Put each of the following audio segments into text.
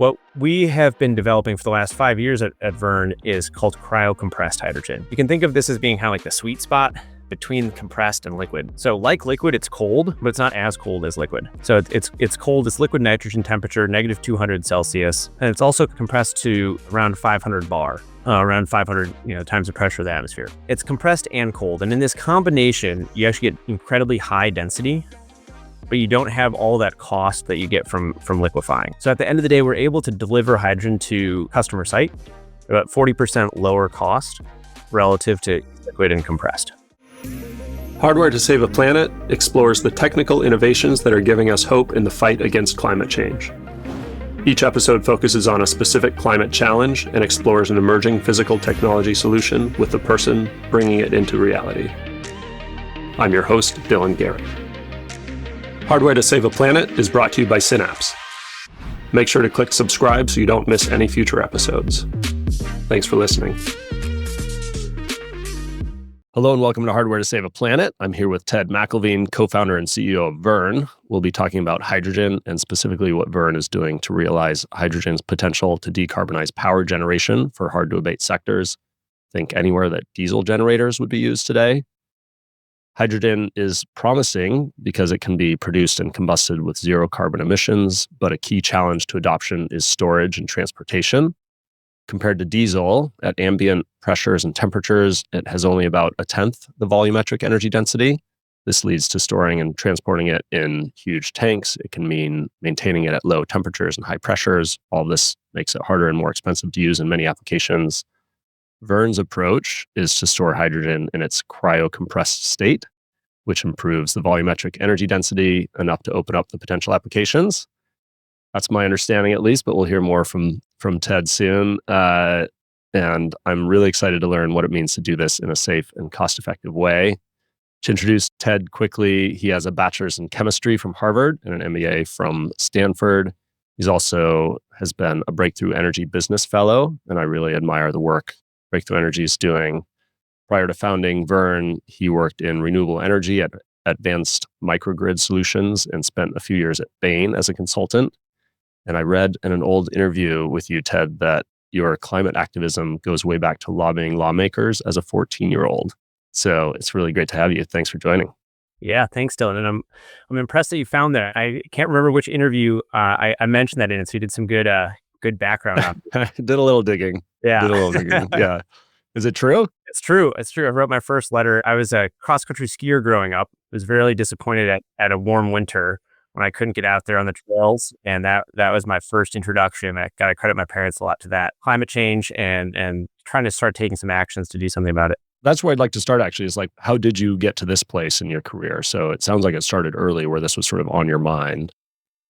What we have been developing for the last 5 years at Verne is called cryo-compressed hydrogen. You can think of this as being kind of like the sweet spot between compressed and liquid. So like liquid, it's cold, but it's not as cold as liquid. So it's cold, it's liquid nitrogen temperature, negative 200 Celsius. And it's also compressed to around 500 bar, around 500 times the pressure of the atmosphere. It's compressed and cold. And in this combination, you actually get incredibly high density, but you don't have all that cost that you get from liquefying. So at the end of the day, we're able to deliver hydrogen to customer site at about 40% lower cost relative to liquid and compressed. Hardware to Save a Planet explores the technical innovations that are giving us hope in the fight against climate change. Each episode focuses on a specific climate challenge and explores an emerging physical technology solution with the person bringing it into reality. I'm your host, Dylan Garrett. Hardware to Save a Planet is brought to you by Synapse. Make sure to click subscribe so you don't miss any future episodes. Thanks for listening. Hello and welcome to Hardware to Save a Planet. I'm here with Ted McKlveen, co-founder and CEO of Verne. We'll be talking about hydrogen and specifically what Verne is doing to realize hydrogen's potential to decarbonize power generation for hard-to-abate sectors. Think anywhere that diesel generators would be used today. Hydrogen is promising because it can be produced and combusted with zero carbon emissions, but a key challenge to adoption is storage and transportation. Compared to diesel, at ambient pressures and temperatures, it has only about a tenth the volumetric energy density. This leads to storing and transporting it in huge tanks. It can mean maintaining it at low temperatures and high pressures. All this makes it harder and more expensive to use in many applications. Verne's approach is to store hydrogen in its cryo-compressed state, which improves the volumetric energy density enough to open up the potential applications. That's my understanding, at least, but we'll hear more from Ted soon. And I'm really excited to learn what it means to do this in a safe and cost-effective way. To introduce Ted quickly, he has a bachelor's in chemistry from Harvard and an MBA from Stanford. He's also has been a Breakthrough Energy Business Fellow, and I really admire the work Breakthrough Energy is doing. Prior to founding Verne, he worked in renewable energy at Advanced Microgrid Solutions and spent a few years at Bain as a consultant. And I read in an old interview with you, Ted, that your climate activism goes way back to lobbying lawmakers as a 14-year-old. So it's really great to have you. Thanks for joining. Yeah, thanks, Dylan. And I'm impressed that you found that. I can't remember which interview I mentioned that in, so you did some good background on it. Did a little digging. Yeah. Did a little digging. Yeah. Is it true? It's true. I wrote my first letter. I was a cross-country skier growing up. I was really disappointed at a warm winter when I couldn't get out there on the trails. And that was my first introduction. I got to credit my parents a lot to that. Climate change and trying to start taking some actions to do something about it. That's where I'd like to start, actually, is like, how did you get to this place in your career? So it sounds like it started early where this was sort of on your mind.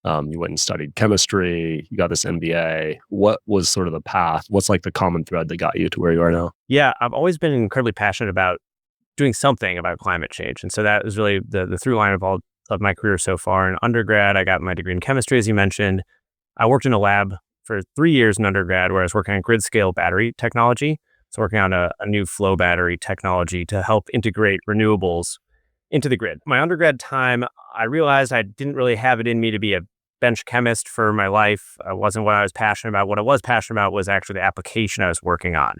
You went and studied chemistry, you got this MBA. What was sort of the path? What's like the common thread that got you to where you are now? Yeah, I've always been incredibly passionate about doing something about climate change. And so that was really the through line of all of my career so far. In undergrad, I got my degree in chemistry, as you mentioned. I worked in a lab for 3 years in undergrad where I was working on grid scale battery technology. So working on a new flow battery technology to help integrate renewables into the grid. My undergrad time, I realized I didn't really have it in me to be a bench chemist for my life. It wasn't what I was passionate about. What I was passionate about was actually the application I was working on.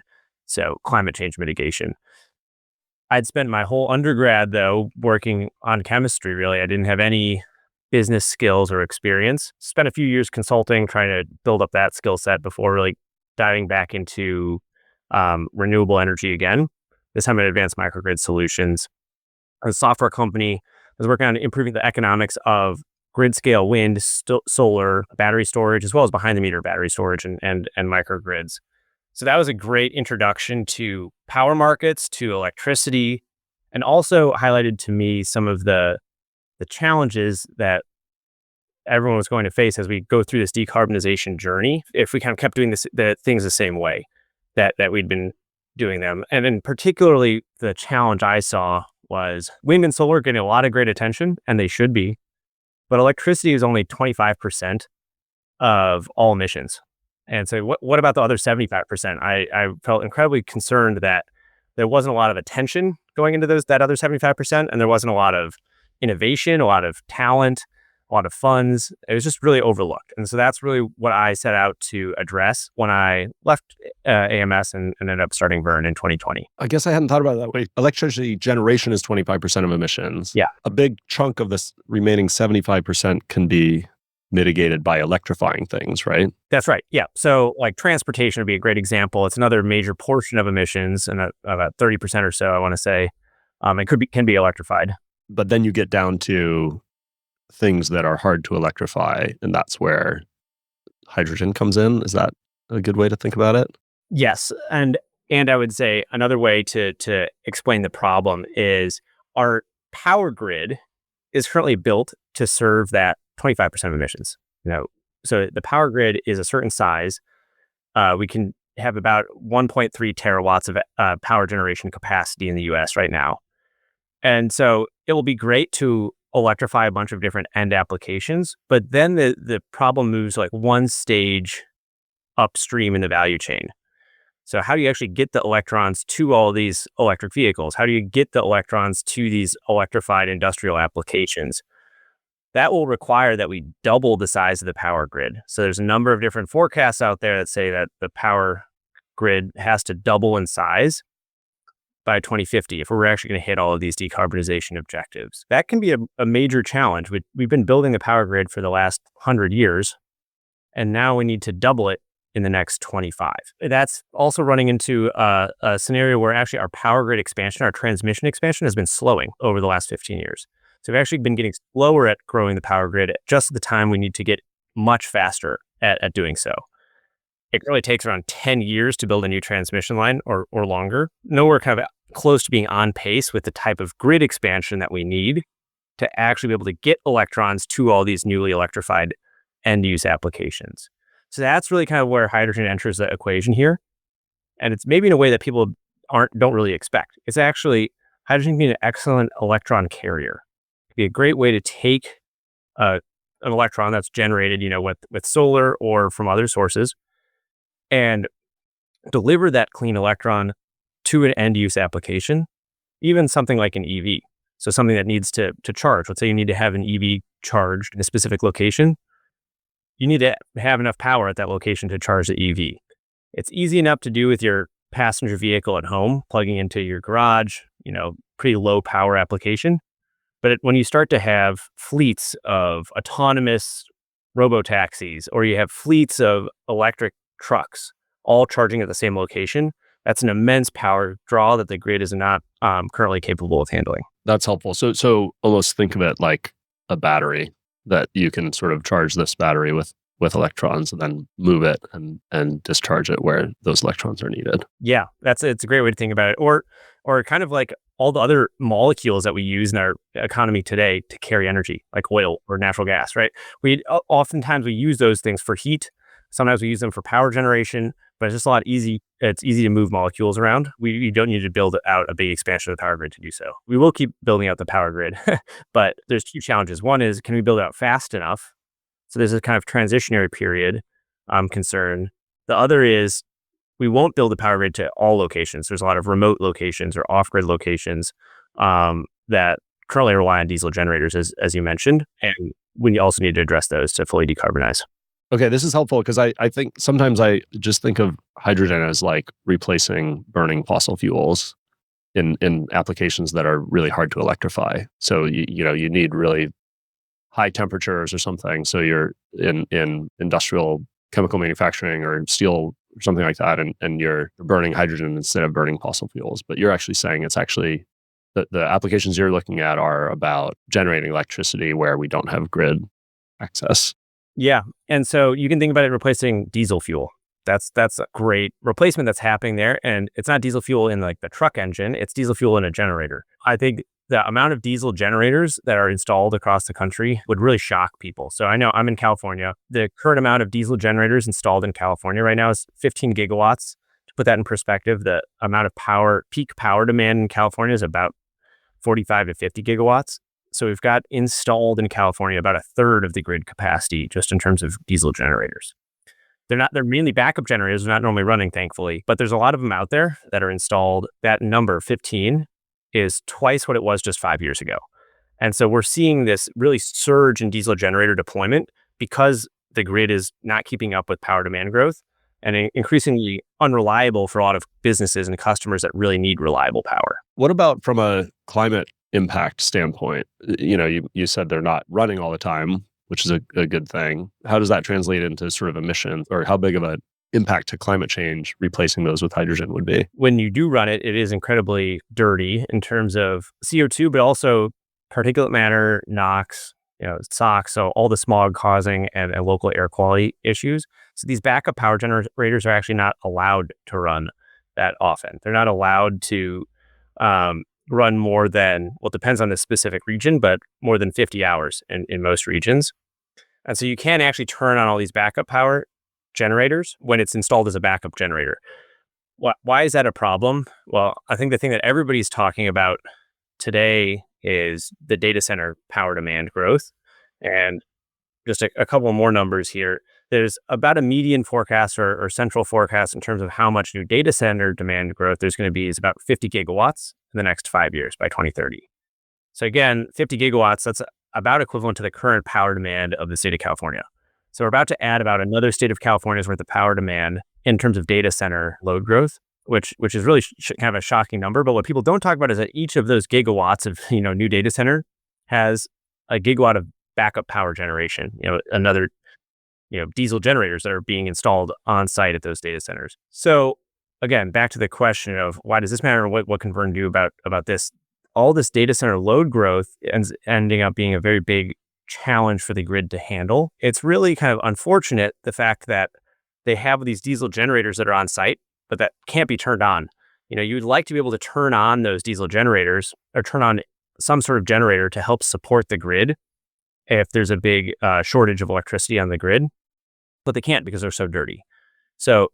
So climate change mitigation. I'd spent my whole undergrad, though, working on chemistry, really. I didn't have any business skills or experience. Spent a few years consulting, trying to build up that skill set before really diving back into renewable energy again, this time at Advanced Microgrid Solutions. A software company was working on improving the economics of grid scale wind, solar, battery storage, as well as behind the meter battery storage and microgrids. So that was a great introduction to power markets, to electricity, and also highlighted to me some of the challenges that everyone was going to face as we go through this decarbonization journey if we kind of kept doing the things the same way that we'd been doing them. And then particularly the challenge I saw was wind and solar getting a lot of great attention, and they should be, but electricity is only 25% of all emissions. And so what about the other 75%? I felt incredibly concerned that there wasn't a lot of attention going into that other 75%, and there wasn't a lot of innovation, a lot of talent, a lot of funds. It was just really overlooked. And so that's really what I set out to address when I left AMS and ended up starting Verne in 2020. I guess I hadn't thought about it that way. Electricity generation is 25% of emissions. Yeah. A big chunk of this remaining 75% can be mitigated by electrifying things, right? That's right. Yeah. So like transportation would be a great example. It's another major portion of emissions, and about 30% or so, I want to say, it can be electrified. But then you get down to things that are hard to electrify, and that's where hydrogen comes in. Is that a good way to think about it? Yes. And I would say another way to explain the problem is our power grid is currently built to serve that 25% of emissions. So the power grid is a certain size. We can have about 1.3 terawatts of power generation capacity in the US right now. And so it will be great to electrify a bunch of different end applications, but then the problem moves like one stage upstream in the value chain. So how do you actually get the electrons to all these electric vehicles? How do you get the electrons to these electrified industrial applications? That will require that we double the size of the power grid. So there's a number of different forecasts out there that say that the power grid has to double in size by 2050 if we're actually going to hit all of these decarbonization objectives. That can be a major challenge. We've been building the power grid for the last 100 years, and now we need to double it in the next 25. That's also running into a scenario where actually our power grid expansion, our transmission expansion has been slowing over the last 15 years. So we've actually been getting slower at growing the power grid at just the time we need to get much faster at doing so. It really takes around 10 years to build a new transmission line or longer. Nowhere kind of close to being on pace with the type of grid expansion that we need to actually be able to get electrons to all these newly electrified end-use applications. So that's really kind of where hydrogen enters the equation here. And it's maybe in a way that people don't really expect. It's actually, hydrogen can be an excellent electron carrier. It'd be a great way to take an electron that's generated, with solar or from other sources, and deliver that clean electron to an end-use application, even something like an EV. So something that needs to charge. Let's say you need to have an EV charged in a specific location. You need to have enough power at that location to charge the EV. It's easy enough to do with your passenger vehicle at home, plugging into your garage, pretty low power application. But when you start to have fleets of autonomous robo-taxis, or you have fleets of electric trucks all charging at the same location, that's an immense power draw that the grid is not currently capable of handling. That's helpful. So almost think of it like a battery, that you can sort of charge this battery with electrons and then move it and discharge it where those electrons are needed. Yeah, it's a great way to think about it. Or kind of like all the other molecules that we use in our economy today to carry energy, like oil or natural gas, right? Oftentimes we use those things for heat. Sometimes we use them for power generation, but it's just it's easy to move molecules around. We don't need to build out a big expansion of the power grid to do so. We will keep building out the power grid, but there's two challenges. One is, can we build it out fast enough? So there's a kind of transitionary period concern. The other is, we won't build the power grid to all locations. There's a lot of remote locations or off-grid locations that currently rely on diesel generators, as you mentioned, and we also need to address those to fully decarbonize. Okay, this is helpful because I think sometimes I just think of hydrogen as like replacing burning fossil fuels in applications that are really hard to electrify. So you need really high temperatures or something. So you're in industrial chemical manufacturing or steel or something like that, and you're burning hydrogen instead of burning fossil fuels. But you're actually saying it's actually the applications you're looking at are about generating electricity where we don't have grid access. Yeah. And so you can think about it replacing diesel fuel. That's a great replacement that's happening there. And it's not diesel fuel in like the truck engine, it's diesel fuel in a generator. I think the amount of diesel generators that are installed across the country would really shock people. So I know I'm in California. The current amount of diesel generators installed in California right now is 15 gigawatts. To put that in perspective, the amount of peak power demand in California is about 45 to 50 gigawatts. So we've got installed in California about a third of the grid capacity just in terms of diesel generators. They're mainly backup generators. They're not normally running, thankfully, but there's a lot of them out there that are installed. That number 15 is twice what it was just 5 years ago. And so we're seeing this really surge in diesel generator deployment because the grid is not keeping up with power demand growth and increasingly unreliable for a lot of businesses and customers that really need reliable power. What about from a climate impact standpoint? You said they're not running all the time, which is a good thing. How does that translate into sort of emissions, or how big of an impact to climate change replacing those with hydrogen would be? When you do run it, it is incredibly dirty in terms of CO2, but also particulate matter, NOx, SOx, so all the smog causing and local air quality issues. So these backup power generators are actually not allowed to run that often. They're not allowed to run more than, well, it depends on the specific region, but more than 50 hours in most regions. And so you can actually turn on all these backup power generators when it's installed as a backup generator. Why is that a problem? Well, I think the thing that everybody's talking about today is the data center power demand growth. And just a couple more numbers here. There's about a median forecast or central forecast in terms of how much new data center demand growth there's going to be is about 50 gigawatts in the next 5 years by 2030. So again, 50 gigawatts, that's about equivalent to the current power demand of the state of California. So we're about to add about another state of California's worth of power demand in terms of data center load growth, which is really kind of a shocking number. But what people don't talk about is that each of those gigawatts of new data center has a gigawatt of backup power generation. Another diesel generators that are being installed on site at those data centers. So again, back to the question of why does this matter? What can Verne do about this? All this data center load growth ends ending up being a very big challenge for the grid to handle. It's really kind of unfortunate, the fact that they have these diesel generators that are on site, but that can't be turned on. You'd like to be able to turn on those diesel generators or turn on some sort of generator to help support the grid if there's a big shortage of electricity on the grid, but they can't because they're so dirty. So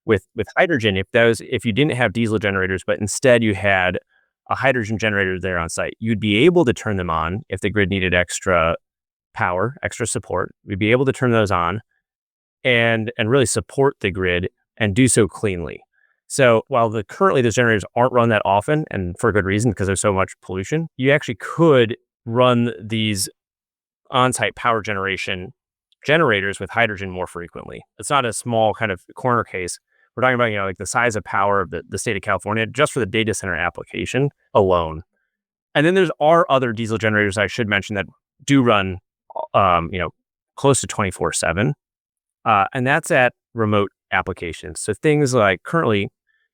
with hydrogen, if you didn't have diesel generators, but instead you had a hydrogen generator there on site, you'd be able to turn them on if the grid needed extra power, extra support. We'd be able to turn those on and really support the grid and do so cleanly. So while currently those generators aren't run that often, and for a good reason because there's so much pollution, you actually could run these on-site power generation generators with hydrogen more frequently. It's not a small kind of corner case. We're talking about, like the size of power of the state of California just for the data center application alone. And then there's other diesel generators I should mention that do run, close to 24/7. And that's at remote applications. So things like currently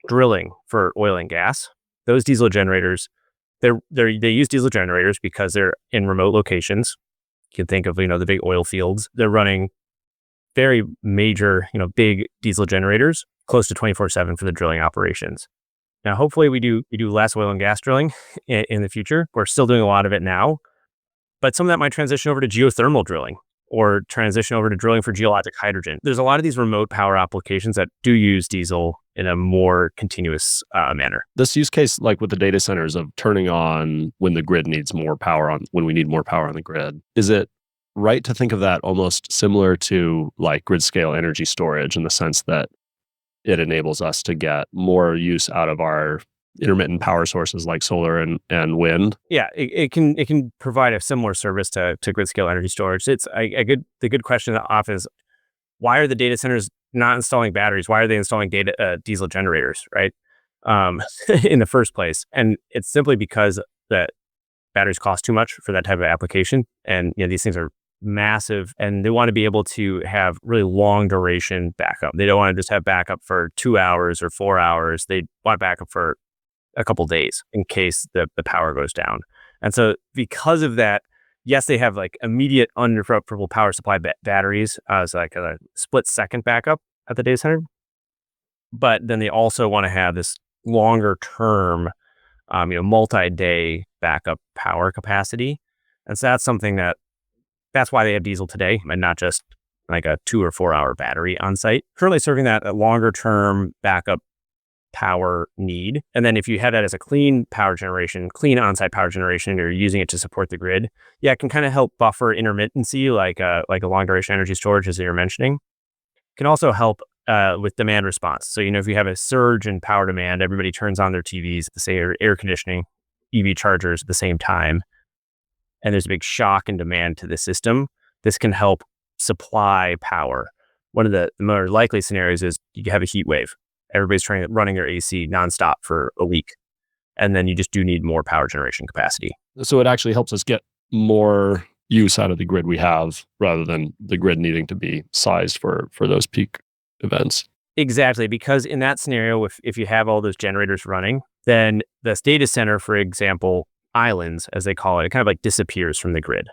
drilling for oil and gas, those diesel generators, they use diesel generators because they're in remote locations. You can think of, the big oil fields. They're running very major, big diesel generators close to 24/7 for the drilling operations. Now, hopefully we do less oil and gas drilling in the future. We're still doing a lot of it now, but some of that might transition over to geothermal drilling or transition over to drilling for geologic hydrogen. There's a lot of these remote power applications that do use diesel in a more continuous manner. This use case, like with the data centers of turning on when the grid needs more power when we need more power on the grid, is it right to think of that almost similar to like grid scale energy storage in the sense that it enables us to get more use out of our intermittent power sources like solar and wind? Yeah, it can provide a similar service to grid scale energy storage. It's the good question that often is, why are the data centers not installing batteries? Why are they installing diesel generators, right? In the first place. And it's simply because that batteries cost too much for that type of application. And these things are massive, and they want to be able to have really long duration backup. They don't want to just have backup for 2 hours or 4 hours. They want backup for a couple days in case the power goes down. And so because of that, yes, they have like immediate uninterruptible power supply batteries as like a split second backup at the data center. But then they also want to have this longer term, multi-day backup power capacity. And so that's why they have diesel today and not just like a 2 or 4 hour battery on site. Currently serving that longer term backup power need. And then if you have that as a clean power generation, clean on-site power generation, or you're using it to support the grid, it can kind of help buffer intermittency, like a long duration energy storage, as you're mentioning. It can also help with demand response. So, if you have a surge in power demand, everybody turns on their TVs, air conditioning, EV chargers at the same time. and there's a big shock in demand to the system, this can help supply power. One of the more likely scenarios is you have a heat wave. Everybody's running their AC nonstop for a week, and then you just do need more power generation capacity. So it actually helps us get more use out of the grid we have rather than the grid needing to be sized for those peak events. Exactly, because in that scenario, if you have all those generators running, then this data center, for example, islands, as they call it, it kind of like disappears from the grid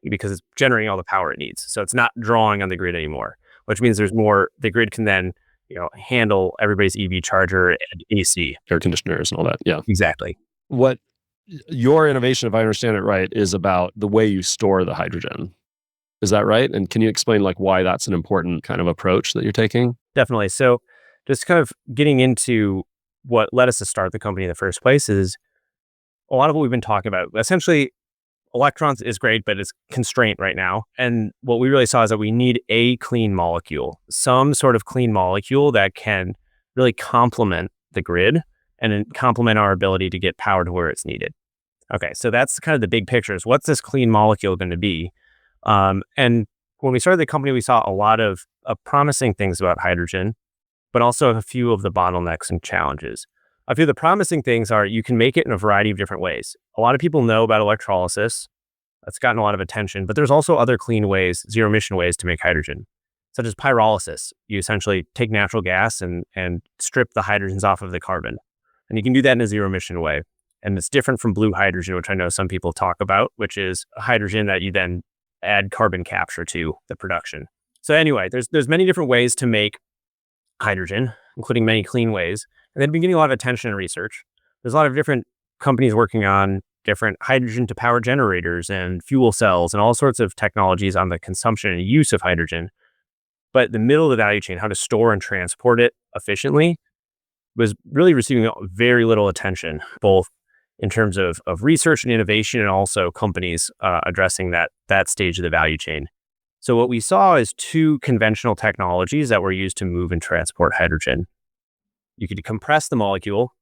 because it's generating all the power it needs. So it's not drawing on the grid anymore, which means there's more, the grid can then handle everybody's EV charger and AC. Air conditioners and all that, yeah. Exactly. What your innovation, if I understand it right, is about the way you store the hydrogen. Is that right? And can you explain why that's an important kind of approach that you're taking? Definitely. So just kind of getting into what led us to start the company in the first place is a lot of what we've been talking about. Essentially, electrons is great, but it's constraint right now. And what we really saw is that we need a clean molecule, some sort of clean molecule that can really complement the grid and complement our ability to get power to where it's needed. Okay, so that's kind of the big picture is what's this clean molecule going to be? And when we started the company, we saw a lot of promising things about hydrogen, but also a few of the bottlenecks and challenges. A few of the promising things are you can make it in a variety of different ways. A lot of people know about electrolysis. That's gotten a lot of attention, but there's also other clean ways, zero emission ways to make hydrogen, such as pyrolysis. You essentially take natural gas and strip the hydrogens off of the carbon. And you can do that in a zero emission way. And it's different from blue hydrogen, which I know some people talk about, which is hydrogen that you then add carbon capture to the production. So anyway, there's many different ways to make hydrogen, including many clean ways. And they've been getting a lot of attention and research. There's a lot of different companies working on different hydrogen to power generators and fuel cells and all sorts of technologies on the consumption and use of hydrogen. But the middle of the value chain, how to store and transport it efficiently, was really receiving very little attention, both in terms of research and innovation and also companies addressing that stage of the value chain. So what we saw is two conventional technologies that were used to move and transport hydrogen. You could compress the molecule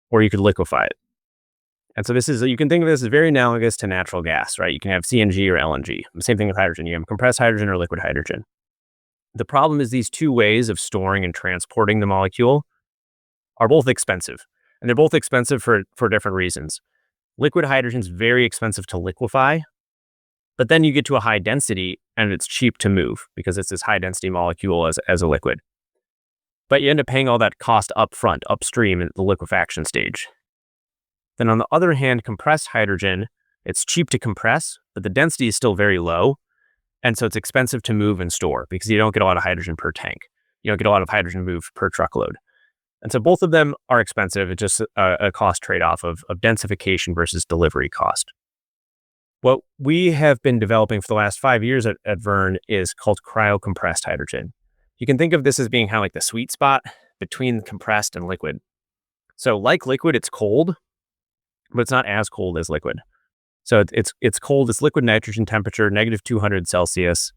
or you could liquefy it. And so you can think of this as very analogous to natural gas, right? You can have CNG or LNG. The same thing with hydrogen. You have compressed hydrogen or liquid hydrogen. The problem is these two ways of storing and transporting the molecule are both expensive. And they're both expensive for different reasons. Liquid hydrogen is very expensive to liquefy, but then you get to a high density and it's cheap to move because it's this high density molecule as a liquid. But you end up paying all that cost up front, upstream at the liquefaction stage. Then on the other hand, compressed hydrogen, it's cheap to compress, but the density is still very low. And so it's expensive to move and store because you don't get a lot of hydrogen per tank. You don't get a lot of hydrogen moved per truckload. And so both of them are expensive. It's just a cost trade-off of densification versus delivery cost. What we have been developing for the last 5 years at Verne is called cryo-compressed hydrogen. You can think of this as being kind of like the sweet spot between compressed and liquid. So like liquid, it's cold, but it's not as cold as liquid. So it's cold, it's liquid nitrogen temperature, negative 200 Celsius.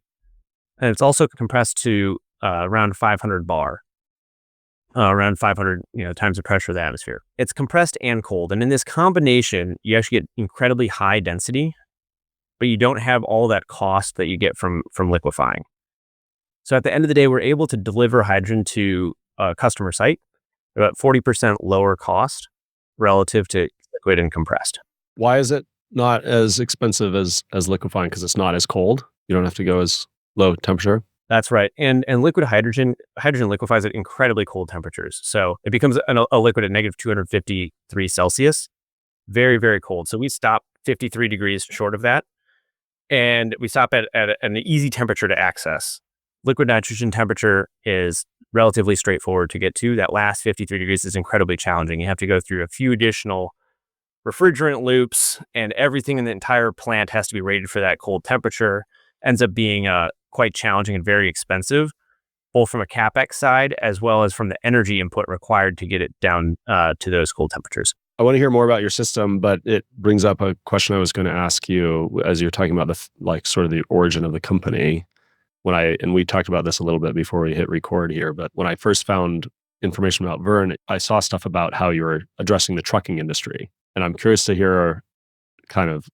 And it's also compressed to around 500 bar. Around 500 times the pressure of the atmosphere. It's compressed and cold. And in this combination, you actually get incredibly high density, but you don't have all that cost that you get from liquefying. So at the end of the day, we're able to deliver hydrogen to a customer site at about 40% lower cost relative to liquid and compressed. Why is it not as expensive as liquefying? Because it's not as cold? You don't have to go as low temperature? That's right. And liquid hydrogen liquefies at incredibly cold temperatures. So it becomes a liquid at negative 253 Celsius. Very, very cold. So we stop 53 degrees short of that. And we stop at an easy temperature to access. Liquid nitrogen temperature is relatively straightforward to get to. That last 53 degrees is incredibly challenging. You have to go through a few additional refrigerant loops, and everything in the entire plant has to be rated for that cold temperature. Ends up being quite challenging and very expensive, both from a CapEx side as well as from the energy input required to get it down to those cold temperatures. I want to hear more about your system, but it brings up a question I was going to ask you as you're talking about sort of the origin of the company. And we talked about this a little bit before we hit record here, but when I first found information about Verne, I saw stuff about how you were addressing the trucking industry. And I'm curious to hear kind of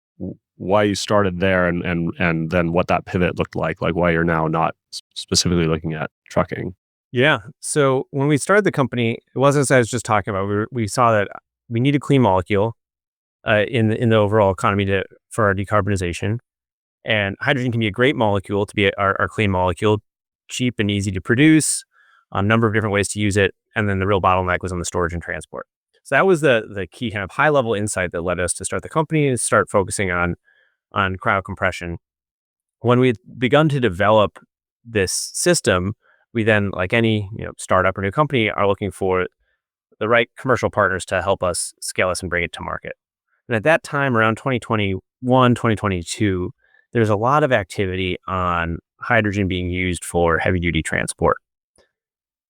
why you started there and then what that pivot looked like why you're now not specifically looking at trucking. Yeah. So when we started the company, it wasn't as I was just talking about. We saw that we need a clean molecule in the overall economy for our decarbonization. And hydrogen can be a great molecule to be our clean molecule, cheap and easy to produce, a number of different ways to use it. And then the real bottleneck was on the storage and transport. So that was the key kind of high level insight that led us to start the company and start focusing on cryocompression. When we had begun to develop this system, we then, like any startup or new company, are looking for the right commercial partners to help us scale us and bring it to market. And at that time, around 2021, 2022, there's a lot of activity on hydrogen being used for heavy duty transport.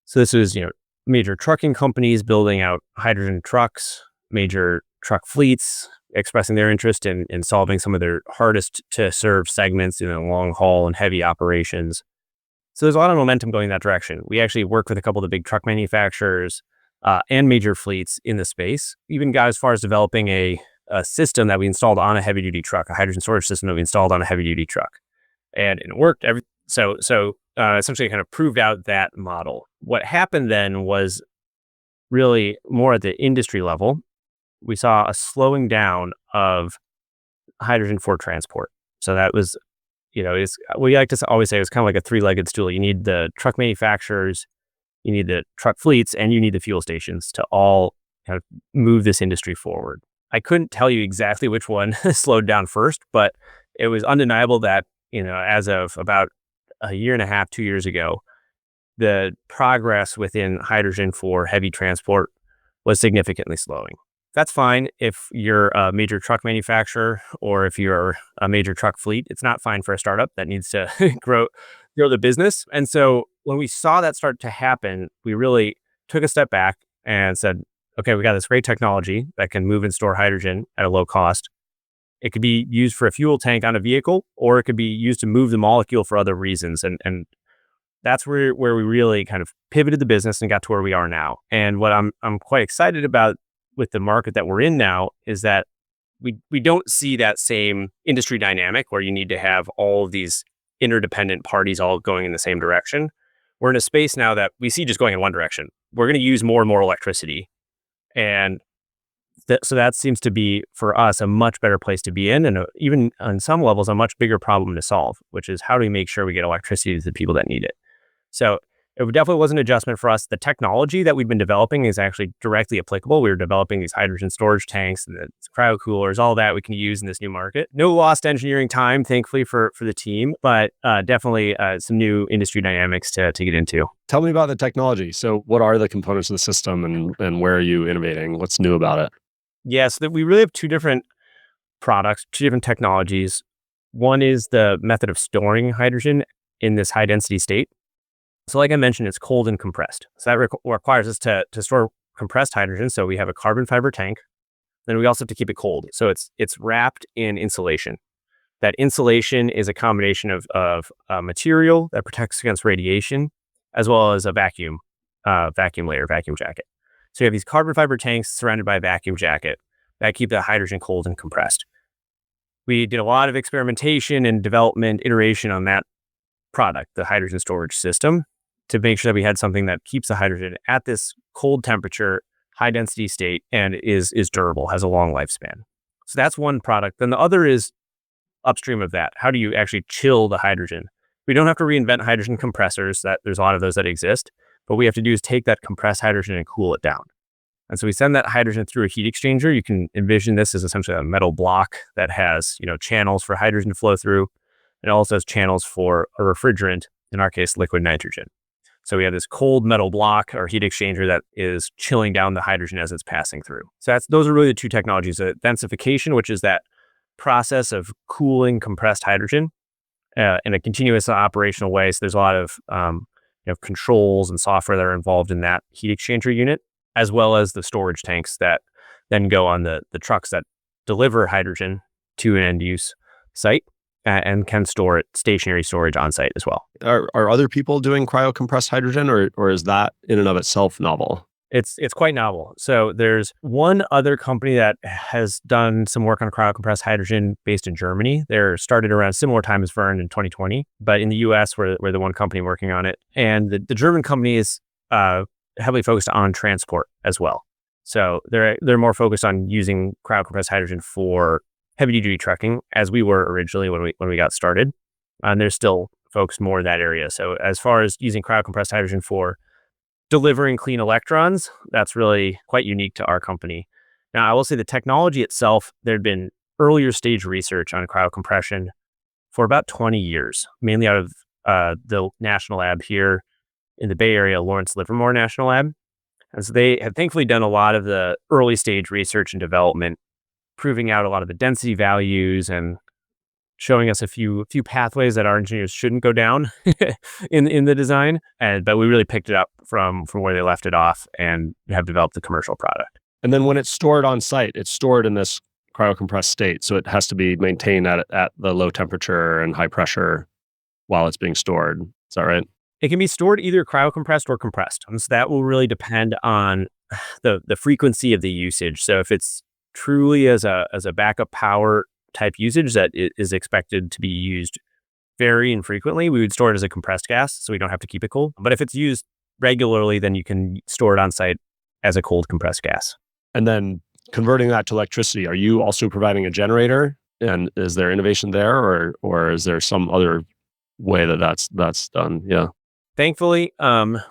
So this was, major trucking companies building out hydrogen trucks, major truck fleets expressing their interest in solving some of their hardest to serve segments in the long haul and heavy operations. So there's a lot of momentum going that direction. We actually work with a couple of the big truck manufacturers and major fleets in the space. Even got as far as developing a system that we installed on a heavy duty truck, a hydrogen storage system that we installed on a heavy duty truck, and it worked. So essentially, kind of proved out that model. What happened then was really more at the industry level. We saw a slowing down of hydrogen for transport. So that was, we like to always say it was kind of like a three-legged stool. You need the truck manufacturers, you need the truck fleets, and you need the fuel stations to all kind of move this industry forward. I couldn't tell you exactly which one slowed down first, but it was undeniable that, as of about a year and a half, 2 years ago, the progress within hydrogen for heavy transport was significantly slowing. That's fine if you're a major truck manufacturer or if you're a major truck fleet. It's not fine for a startup that needs to grow the business. And so when we saw that start to happen, we really took a step back and said, okay, we got this great technology that can move and store hydrogen at a low cost. It could be used for a fuel tank on a vehicle, or it could be used to move the molecule for other reasons. And that's where we really kind of pivoted the business and got to where we are now. And what I'm quite excited about with the market that we're in now is that we don't see that same industry dynamic where you need to have all of these interdependent parties all going in the same direction. We're in a space now that we see just going in one direction. We're going to use more and more electricity. And so that seems to be, for us, a much better place to be in, and even on some levels, a much bigger problem to solve, which is how do we make sure we get electricity to the people that need it? So it definitely was an adjustment for us. The technology that we've been developing is actually directly applicable. We were developing these hydrogen storage tanks and the cryo coolers, all that we can use in this new market. No lost engineering time, thankfully, for the team, but definitely some new industry dynamics to get into. Tell me about the technology. So what are the components of the system and where are you innovating? What's new about it? Yes, we really have two different products, two different technologies. One is the method of storing hydrogen in this high density state. So like I mentioned, it's cold and compressed. So that requires us to store compressed hydrogen. So we have a carbon fiber tank. Then we also have to keep it cold. So it's wrapped in insulation. That insulation is a combination of material that protects against radiation, as well as a vacuum layer, vacuum jacket. So you have these carbon fiber tanks surrounded by a vacuum jacket that keep the hydrogen cold and compressed. We did a lot of experimentation and development, iteration on that product, the hydrogen storage system, to make sure that we had something that keeps the hydrogen at this cold temperature, high density state, and is durable, has a long lifespan. So that's one product. Then the other is upstream of that. How do you actually chill the hydrogen? We don't have to reinvent hydrogen compressors. There's a lot of those that exist. What we have to do is take that compressed hydrogen and cool it down. And so we send that hydrogen through a heat exchanger. You can envision this as essentially a metal block that has, channels for hydrogen to flow through. It also has channels for a refrigerant, in our case, liquid nitrogen. So we have this cold metal block or heat exchanger that is chilling down the hydrogen as it's passing through. So those are really the two technologies. Densification, which is that process of cooling compressed hydrogen in a continuous operational way. So there's a lot of controls and software that are involved in that heat exchanger unit, as well as the storage tanks that then go on the trucks that deliver hydrogen to an end use site and can store it, stationary storage on site as well. Are other people doing cryo-compressed hydrogen or is that in and of itself novel? It's quite novel. So there's one other company that has done some work on cryo-compressed hydrogen based in Germany. They're started around similar time as Verne in 2020, but in the US, we're the one company working on it. And the German company is heavily focused on transport as well. So they're more focused on using cryo-compressed hydrogen for heavy-duty trucking, as we were originally when we got started. And they're still focused more in that area. So as far as using cryo-compressed hydrogen for delivering clean electrons, that's really quite unique to our company. Now, I will say the technology itself, there'd been earlier stage research on cryocompression for about 20 years, mainly out of the national lab here in the Bay Area, Lawrence Livermore National Lab. And so they have thankfully done a lot of the early stage research and development, proving out a lot of the density values and showing us a few pathways that our engineers shouldn't go down in the design. But we really picked it up from where they left it off and have developed the commercial product. And then when it's stored on site, it's stored in this cryocompressed state. So it has to be maintained at the low temperature and high pressure while it's being stored. Is that right? It can be stored either cryocompressed or compressed. So that will really depend on the frequency of the usage. So if it's truly as a backup power type usage that is expected to be used very infrequently, we would store it as a compressed gas, so we don't have to keep it cold. But if it's used regularly, then you can store it on site as a cold compressed gas. And then converting that to electricity, are you also providing a generator? And is there innovation there, or is there some other way that's done? Yeah. Thankfully,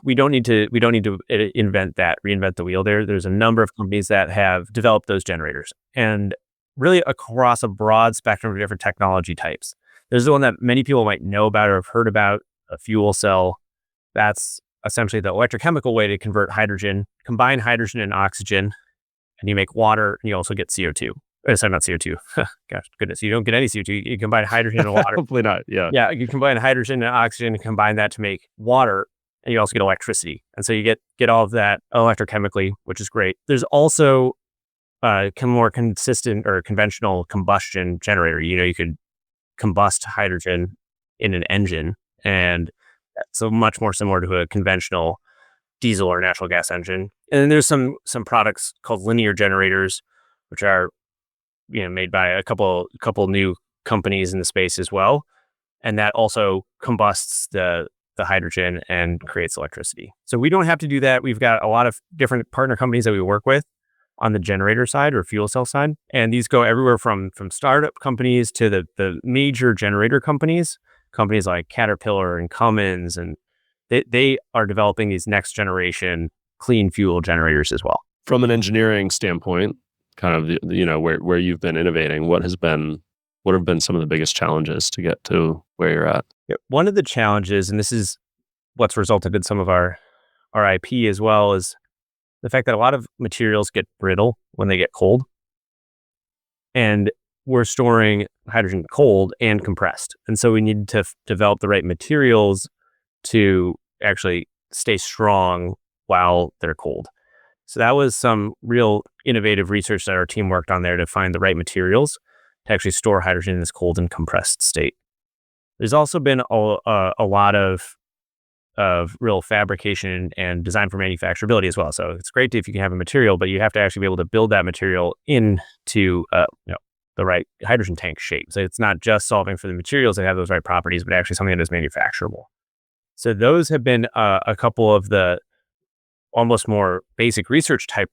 we don't need to reinvent the wheel there. There's a number of companies that have developed those generators, and really across a broad spectrum of different technology types. There's the one that many people might know about or have heard about, a fuel cell. That's essentially the electrochemical way to convert hydrogen, combine hydrogen and oxygen, and you make water, and you also get CO2. Sorry, not CO2. Gosh, goodness, you don't get any CO2. You combine hydrogen and water. Hopefully not, yeah. Yeah, you combine hydrogen and oxygen and combine that to make water, and you also get electricity. And so you get all of that electrochemically, which is great. There's also more consistent or conventional combustion generator. You could combust hydrogen in an engine, and so much more similar to a conventional diesel or natural gas engine. And then there's some products called linear generators, which are made by a couple new companies in the space as well, and that also combusts the hydrogen and creates electricity. So we don't have to do that. We've got a lot of different partner companies that we work with on the generator side or fuel cell side. And these go everywhere from startup companies to the major generator companies like Caterpillar and Cummins. And they are developing these next generation clean fuel generators as well. From an engineering standpoint, kind of, where you've been innovating, what have been some of the biggest challenges to get to where you're at? Yeah, one of the challenges, and this is what's resulted in some of our IP as well, is the fact that a lot of materials get brittle when they get cold. And we're storing hydrogen cold and compressed. And so we need to develop the right materials to actually stay strong while they're cold. So that was some real innovative research that our team worked on there to find the right materials to actually store hydrogen in this cold and compressed state. There's also been a lot of real fabrication and design for manufacturability as well. So it's great if you can have a material, but you have to actually be able to build that material into the right hydrogen tank shape. So it's not just solving for the materials that have those right properties, but actually something that is manufacturable. So those have been a couple of the almost more basic research type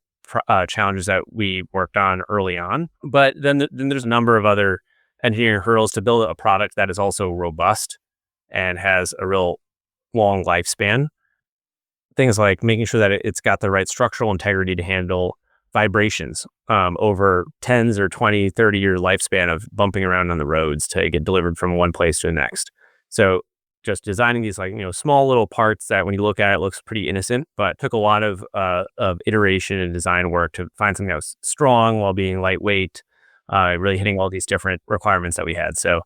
challenges that we worked on early on. But then there's a number of other engineering hurdles to build a product that is also robust and has a real long lifespan. Things like making sure that it's got the right structural integrity to handle vibrations over 10s or 20, 30-year lifespan of bumping around on the roads to get delivered from one place to the next. So just designing these small little parts that when you look at it looks pretty innocent, but took a lot of iteration and design work to find something that was strong while being lightweight, really hitting all these different requirements that we had. So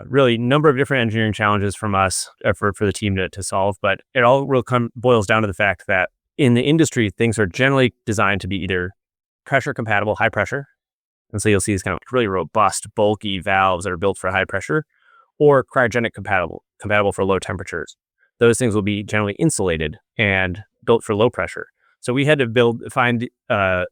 really number of different engineering challenges from us for the team to solve, but it all really boils down to the fact that in the industry, things are generally designed to be either pressure compatible, high pressure. And so you'll see these kind of really robust, bulky valves that are built for high pressure, or cryogenic compatible for low temperatures. Those things will be generally insulated and built for low pressure. So we had to find a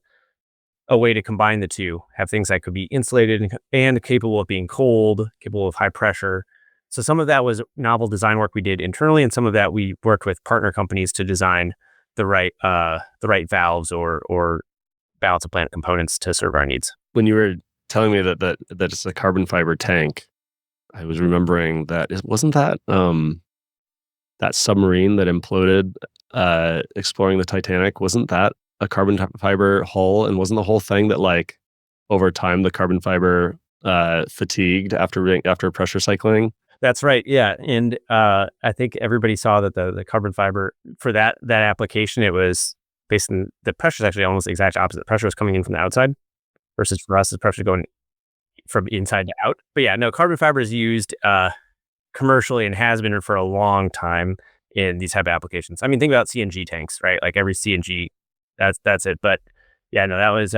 way to combine the two, have things that could be insulated and capable of being cold, capable of high pressure. So some of that was novel design work we did internally, and some of that we worked with partner companies to design the right valves or balance of plant components to serve our needs. When you were telling me that it's a carbon fiber tank, I was remembering wasn't that that submarine that imploded exploring the Titanic, wasn't that a carbon fiber hull? And wasn't the whole thing that like over time the carbon fiber fatigued after pressure cycling? That's right. Yeah. And I think everybody saw that the carbon fiber for that application, it was based on the pressure is actually almost the exact opposite. Pressure was coming in from the outside versus for us, the pressure going from inside to out. But yeah, no, carbon fiber is used commercially and has been for a long time in these type of applications. I mean, think about CNG tanks, right? Like every CNG, that's it. But yeah, no, that was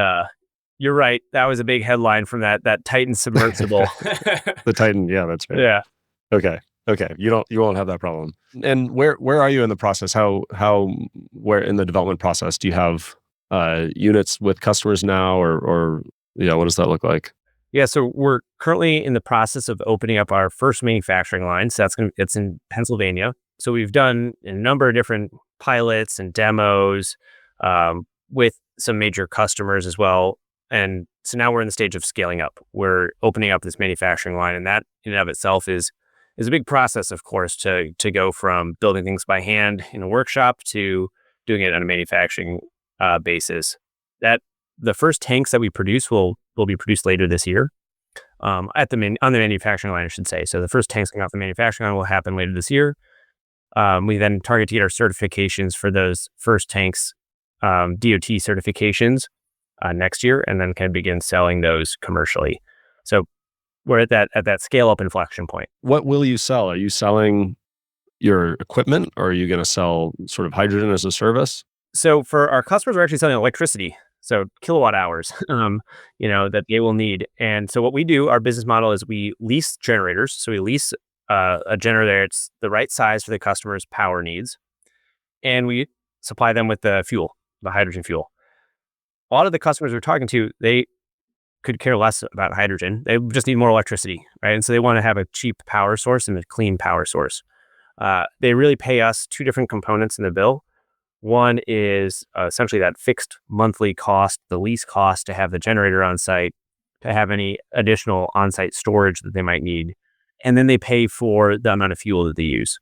you're right. That was a big headline from that Titan submersible. The Titan, yeah, that's right. Yeah. Okay. You won't have that problem. And where are you in the process? Where in the development process do you have units with customers now, or what does that look like? Yeah, so we're currently in the process of opening up our first manufacturing line. So it's in Pennsylvania. So we've done a number of different pilots and demos with some major customers as well. And so now we're in the stage of scaling up. We're opening up this manufacturing line, and that in and of itself is a big process, of course, to go from building things by hand in a workshop to doing it on a manufacturing basis. That the first tanks that we produce will be produced later this year on the manufacturing line, I should say. So the first tanks coming off the manufacturing line will happen later this year. We then target to get our certifications for those first tanks, DOT certifications next year, and then can begin selling those commercially. So we're at that scale up inflection point. What will you sell? Are you selling your equipment, or are you going to sell sort of hydrogen as a service? So for our customers, we're actually selling electricity. So kilowatt hours, that they will need. And so what we do, our business model is we lease generators. So we lease a generator that's the right size for the customer's power needs. And we supply them with the fuel, the hydrogen fuel. A lot of the customers we're talking to, they could care less about hydrogen. They just need more electricity, right? And so they want to have a cheap power source and a clean power source. They really pay us two different components in the bill. One is essentially that fixed monthly cost, the lease cost to have the generator on site, to have any additional on-site storage that they might need. And then they pay for the amount of fuel that they use,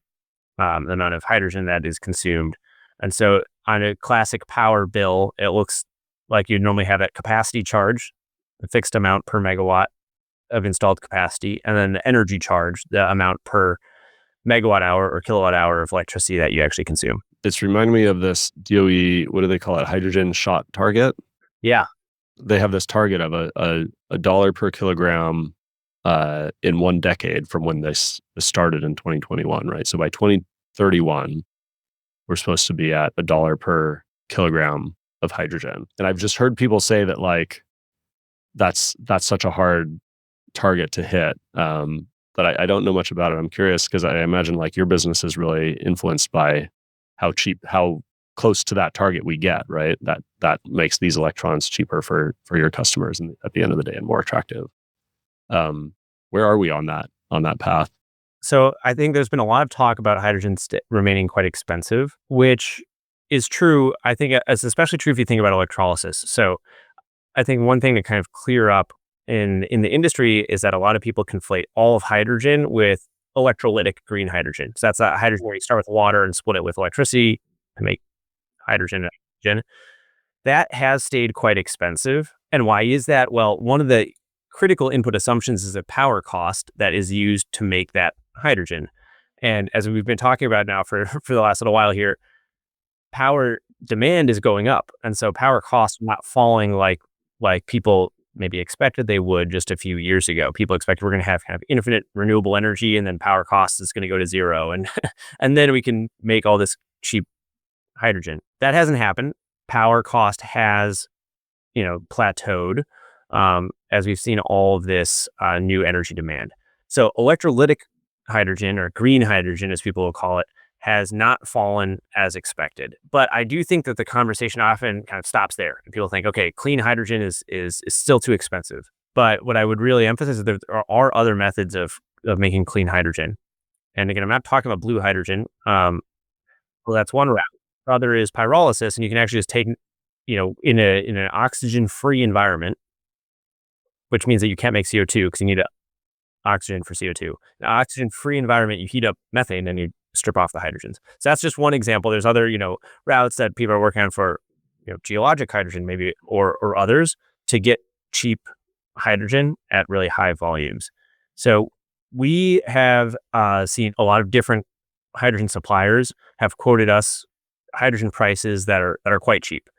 the amount of hydrogen that is consumed. And so on a classic power bill, it looks like you normally have that capacity charge, a fixed amount per megawatt of installed capacity, and then the energy charge, the amount per megawatt hour or kilowatt hour of electricity that you actually consume. It's reminding me of this DOE, what do they call it? Hydrogen shot target. Yeah. They have this target of a dollar per kilogram in 1 decade from when this started in 2021, right? So by 2031, we're supposed to be at $1 per kilogram of hydrogen. And I've just heard people say that like that's such a hard target to hit. But I don't know much about it. I'm curious because I imagine like your business is really influenced by how close to that target we get, right? That makes these electrons cheaper for your customers and at the end of the day and more attractive. Where are we on that path? So I think there's been a lot of talk about hydrogen remaining quite expensive, which is true. I think it's especially true if you think about electrolysis. So I think one thing to kind of clear up in the industry is that a lot of people conflate all of hydrogen with electrolytic green hydrogen. So that's that hydrogen where you start with water and split it with electricity to make hydrogen. That has stayed quite expensive. And why is that? Well, one of the critical input assumptions is a power cost that is used to make that hydrogen. And as we've been talking about now for the last little while here, power demand is going up. And so power costs are not falling like people maybe expected they would just a few years ago. People expected we're going to have kind of infinite renewable energy and then power costs is going to go to zero. And and then we can make all this cheap hydrogen. That hasn't happened. Power cost has, plateaued as we've seen all of this new energy demand. So electrolytic hydrogen, or green hydrogen as people will call it, has not fallen as expected. But I do think that the conversation often kind of stops there. And people think, okay, clean hydrogen is still too expensive. But what I would really emphasize is that there are other methods of making clean hydrogen. And again, I'm not talking about blue hydrogen. Well, that's one route. The other is pyrolysis, and you can actually just take, in an oxygen-free environment, which means that you can't make CO2 because you need oxygen for CO2. In an oxygen-free environment, you heat up methane and you strip off the hydrogens. So that's just one example. There's other, routes that people are working on for, geologic hydrogen maybe or others to get cheap hydrogen at really high volumes. So we have seen a lot of different hydrogen suppliers have quoted us hydrogen prices that are quite cheap.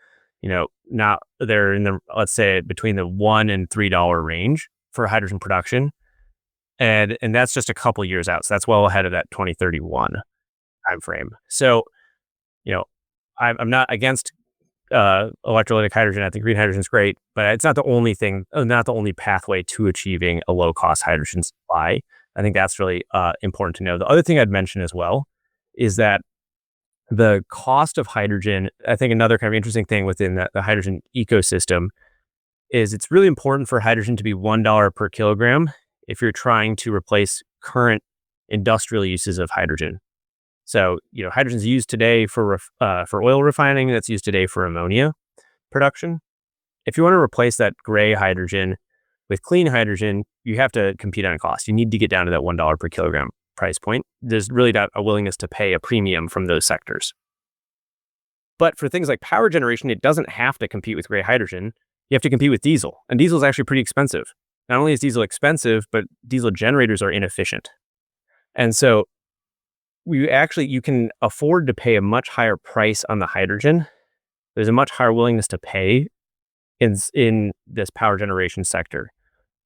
Now they're in the, let's say, between the $1 and $3 range for hydrogen production. And that's just a couple years out. So that's well ahead of that 2031 timeframe. So, I'm not against electrolytic hydrogen. I think green hydrogen is great, but it's not the only thing, not the only pathway to achieving a low cost hydrogen supply. I think that's really important to know. The other thing I'd mention as well is that the cost of hydrogen, I think another kind of interesting thing within the hydrogen ecosystem is it's really important for hydrogen to be $1 per kilogram if you're trying to replace current industrial uses of hydrogen. So, hydrogen is used today for oil refining. That's used today for ammonia production. If you want to replace that gray hydrogen with clean hydrogen, you have to compete on cost. You need to get down to that $1 per kilogram price point. There's really not a willingness to pay a premium from those sectors. But for things like power generation, it doesn't have to compete with gray hydrogen. You have to compete with diesel. And diesel is actually pretty expensive. Not only is diesel expensive, but diesel generators are inefficient. And so you can afford to pay a much higher price on the hydrogen. There's a much higher willingness to pay in this power generation sector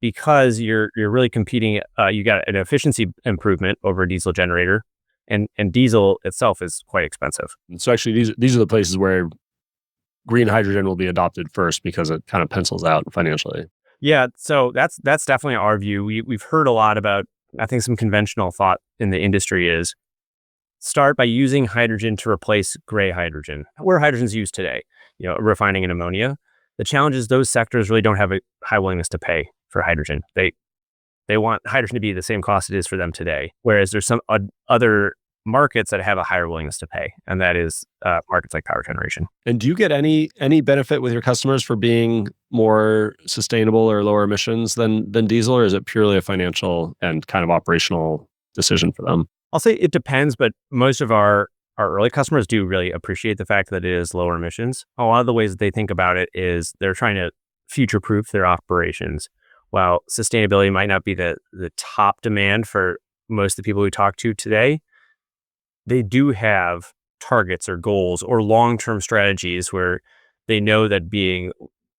because you're really competing. You got an efficiency improvement over a diesel generator, and diesel itself is quite expensive. So actually, these are the places where green hydrogen will be adopted first because it kind of pencils out financially. Yeah, so that's definitely our view. We've heard a lot about, I think some conventional thought in the industry is start by using hydrogen to replace gray hydrogen, where hydrogen is used today, refining and ammonia. The challenge is those sectors really don't have a high willingness to pay for hydrogen. They want hydrogen to be the same cost it is for them today, whereas there's some other markets that have a higher willingness to pay, and that is markets like power generation. And do you get any benefit with your customers for being more sustainable or lower emissions than diesel, or is it purely a financial and kind of operational decision for them? I'll say it depends, but most of our early customers do really appreciate the fact that it is lower emissions. A lot of the ways that they think about it is they're trying to future-proof their operations. While sustainability might not be the top demand for most of the people we talk to today, they do have targets or goals or long-term strategies where they know that being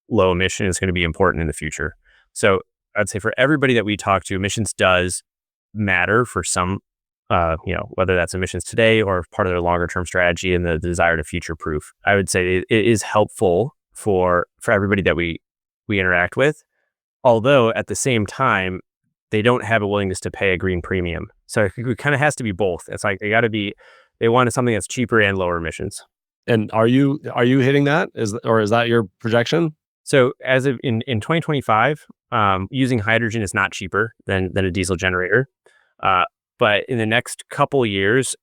low emission is going to be important in the future. So I'd say for everybody that we talk to, emissions does matter for some, whether that's emissions today or part of their longer-term strategy and the desire to future-proof. I would say it is helpful for everybody that we interact with, although at the same time, they don't have a willingness to pay a green premium. So I think it kind of has to be both. It's like they want something that's cheaper and lower emissions. And are you hitting that? Is that your projection? So as of in 2025, using hydrogen is not cheaper than a diesel generator. But in the next couple of years,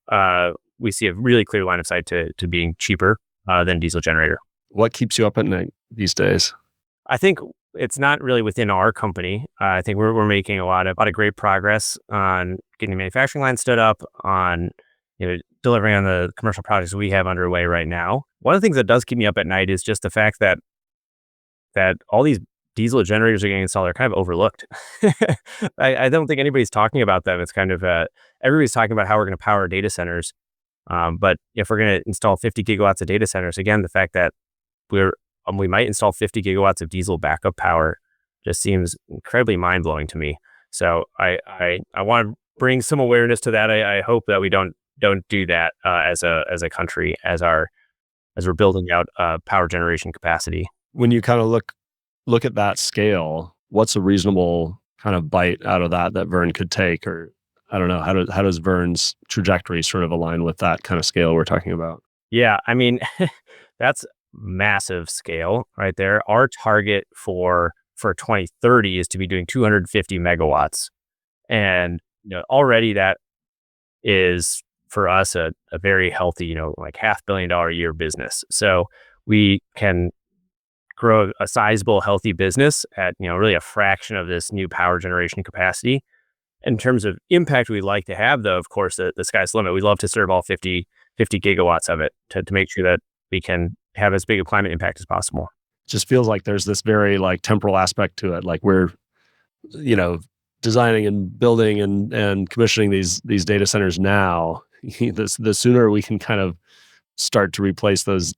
we see a really clear line of sight to being cheaper than diesel generator. What keeps you up at night these days? I think it's not really within our company. I think we're making a lot of great progress on getting the manufacturing line stood up, on delivering on the commercial projects we have underway right now. One of the things that does keep me up at night is just the fact that all these diesel generators are getting installed are kind of overlooked. I don't think anybody's talking about them. It's kind of everybody's talking about how we're going to power data centers. But if we're going to install 50 gigawatts of data centers, again, the fact that we might install 50 gigawatts of diesel backup power just seems incredibly mind-blowing to me. So I want to bring some awareness to that. I hope that we don't do that as a country as we're building out power generation capacity. When you kind of look at that scale, what's a reasonable kind of bite out of that Verne could take? Or I don't know, how does Verne's trajectory sort of align with that kind of scale we're talking about? Yeah, I mean, that's massive scale right there. Our target for 2030 is to be doing 250 megawatts. And already that is for us a very healthy, like $500 million a year business. So we can grow a sizable, healthy business at, really a fraction of this new power generation capacity. In terms of impact we'd like to have, though, of course, the sky's the limit. We'd love to serve all 50 gigawatts of it to make sure that we can have as big a climate impact as possible. Just feels like there's this very like temporal aspect to it. Like we're, designing and building and commissioning these data centers now. The sooner we can kind of start to replace those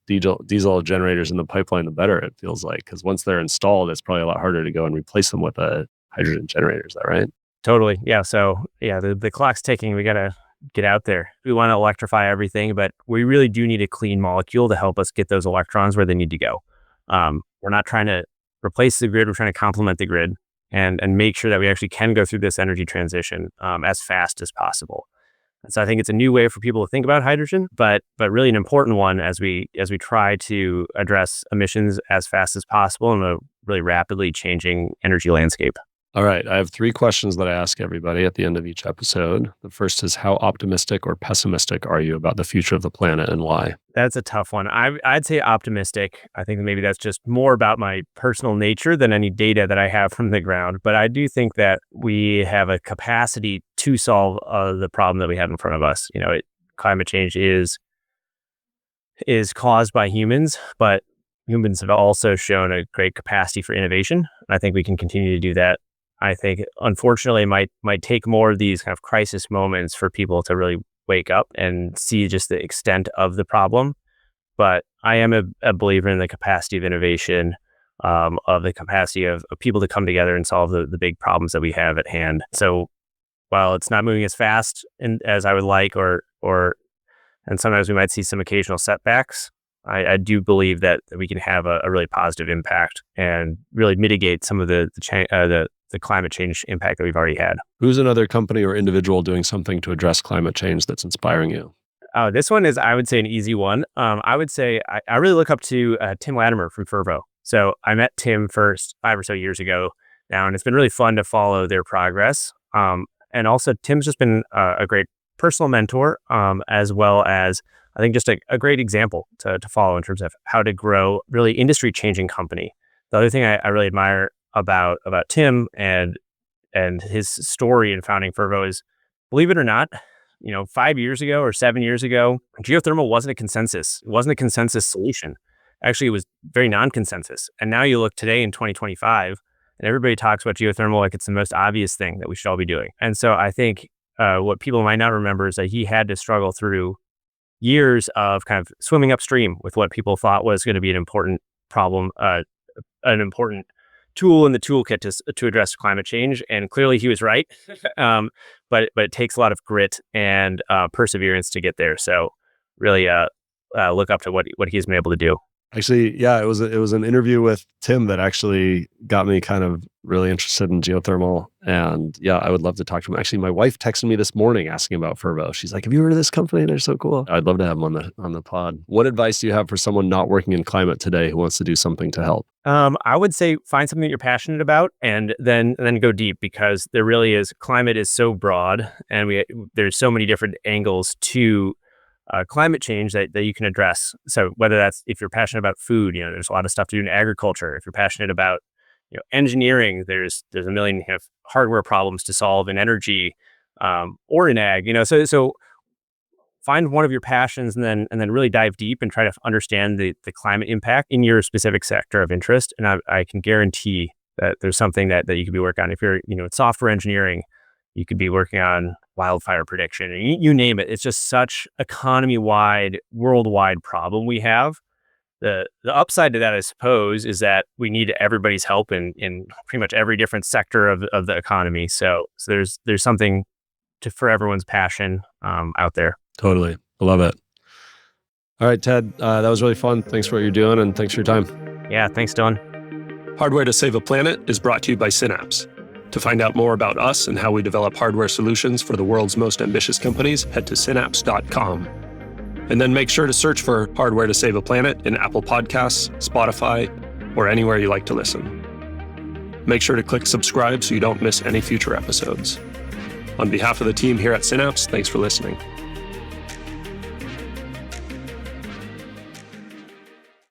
diesel generators in the pipeline, the better it feels like. Because once they're installed, it's probably a lot harder to go and replace them with a hydrogen generator. Is that right? Totally. Yeah. So yeah, the clock's ticking. We got to get out there. We want to electrify everything, but we really do need a clean molecule to help us get those electrons where they need to go. We're not trying to replace the grid. We're trying to complement the grid and make sure that we actually can go through this energy transition as fast as possible. And so I think it's a new way for people to think about hydrogen, but really an important one as we try to address emissions as fast as possible in a really rapidly changing energy landscape. All right. I have 3 questions that I ask everybody at the end of each episode. The first is, how optimistic or pessimistic are you about the future of the planet and why? That's a tough one. I'd say optimistic. I think maybe that's just more about my personal nature than any data that I have from the ground. But I do think that we have a capacity to solve the problem that we have in front of us. Climate change is caused by humans, but humans have also shown a great capacity for innovation. I think we can continue to do that. I think, unfortunately, it might take more of these kind of crisis moments for people to really wake up and see just the extent of the problem. But I am a believer in the capacity of innovation, of the capacity of people to come together and solve the big problems that we have at hand. So while it's not moving as fast as I would like, and sometimes we might see some occasional setbacks, I do believe that we can have a really positive impact and really mitigate some of the climate change impact that we've already had. Who's another company or individual doing something to address climate change that's inspiring you? Oh, this one is, I would say, an easy one. I would say I really look up to Tim Latimer from Fervo. So I met Tim first 5 or so years ago now, and it's been really fun to follow their progress. And also, Tim's just been a great personal mentor, as well as I think just a great example to follow in terms of how to grow really industry-changing company. The other thing I really admire about Tim and his story in founding Fervo is, believe it or not, 5 years ago or 7 years ago, geothermal wasn't a consensus. It wasn't a consensus solution. Actually, it was very non-consensus. And now you look today in 2025, and everybody talks about geothermal like it's the most obvious thing that we should all be doing. And so I think what people might not remember is that he had to struggle through years of kind of swimming upstream with what people thought was going to be an important problem, an important tool in the toolkit to address climate change. And clearly he was right. But it takes a lot of grit and perseverance to get there. So really look up to what he's been able to do. Actually, yeah, it was an interview with Tim that actually got me kind of really interested in geothermal. And yeah, I would love to talk to him. Actually, my wife texted me this morning asking about Fervo. She's like, "Have you heard of this company? They're so cool." I'd love to have them on the pod. What advice do you have for someone not working in climate today who wants to do something to help? I would say find something that you're passionate about, and then go deep, because there really is, climate is so broad, and there's so many different angles to climate change that you can address. So whether that's, if you're passionate about food, there's a lot of stuff to do in agriculture. If you're passionate about engineering, there's a million kind of hardware problems to solve in energy, or in ag. So find one of your passions and then really dive deep and try to understand the climate impact in your specific sector of interest. And I can guarantee that there's something that you could be working on. If you're software engineering, you could be working on wildfire prediction, and you name it. It's just such economy-wide, worldwide problem we have. The upside to that, I suppose, is that we need everybody's help in pretty much every different sector of the economy. So there's something for everyone's passion out there. Totally. I love it. All right, Ted, that was really fun. Thanks for what you're doing, and thanks for your time. Yeah, thanks, Dylan. Hardware to Save a Planet is brought to you by Synapse. To find out more about us and how we develop hardware solutions for the world's most ambitious companies, head to synapse.com. And then make sure to search for Hardware to Save a Planet in Apple Podcasts, Spotify, or anywhere you like to listen. Make sure to click subscribe so you don't miss any future episodes. On behalf of the team here at Synapse, thanks for listening.